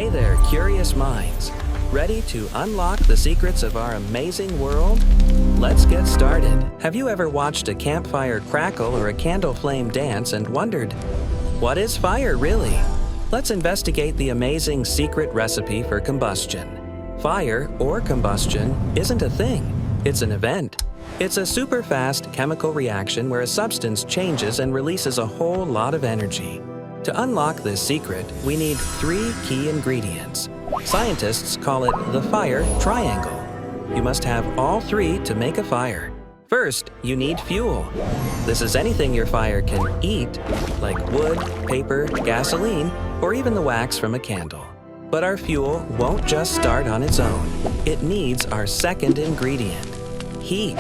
Hey there, curious minds. Ready to unlock the secrets of our amazing world? Let's get started. Have you ever watched a campfire crackle or a candle flame dance and wondered, what is fire really? Let's investigate the amazing secret recipe for combustion. Fire, or combustion, isn't a thing. It's an event. It's a super fast chemical reaction where a substance changes and releases a whole lot of energy. To unlock this secret, we need 3 key ingredients. Scientists call it the fire triangle. You must have all 3 to make a fire. First, you need fuel. This is anything your fire can eat, like wood, paper, gasoline, or even the wax from a candle. But our fuel won't just start on its own. It needs our second ingredient, heat.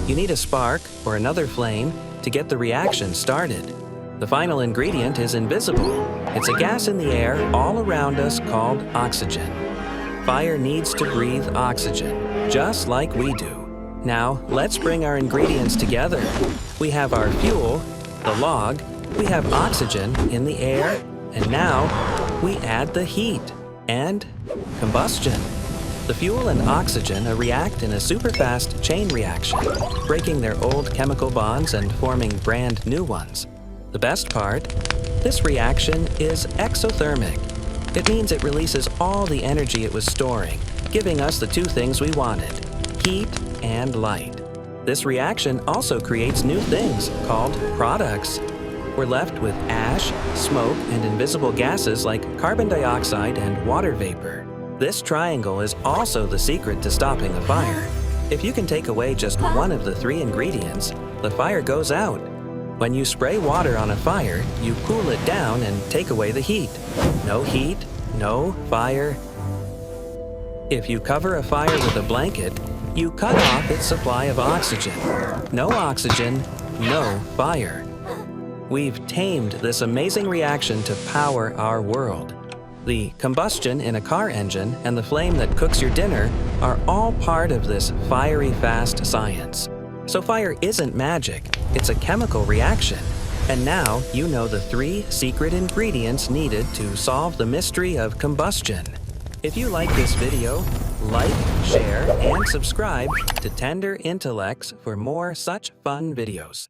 You need a spark or another flame to get the reaction started. The final ingredient is invisible. It's a gas in the air all around us called oxygen. Fire needs to breathe oxygen, just like we do. Now, let's bring our ingredients together. We have our fuel, the log, we have oxygen in the air, and now we add the heat and combustion. The fuel and oxygen react in a super-fast chain reaction, breaking their old chemical bonds and forming brand new ones. The best part? This reaction is exothermic. It means it releases all the energy it was storing, giving us the 2 things we wanted, heat and light. This reaction also creates new things called products. We're left with ash, smoke, and invisible gases like carbon dioxide and water vapor. This triangle is also the secret to stopping a fire. If you can take away just one of the 3 ingredients, the fire goes out. When you spray water on a fire, you cool it down and take away the heat. No heat, no fire. If you cover a fire with a blanket, you cut off its supply of oxygen. No oxygen, no fire. We've tamed this amazing reaction to power our world. The combustion in a car engine and the flame that cooks your dinner are all part of this fiery fast science. So fire isn't magic, it's a chemical reaction. And now you know the 3 secret ingredients needed to solve the mystery of combustion. If you like this video, like, share, and subscribe to Tender Intellects for more such fun videos.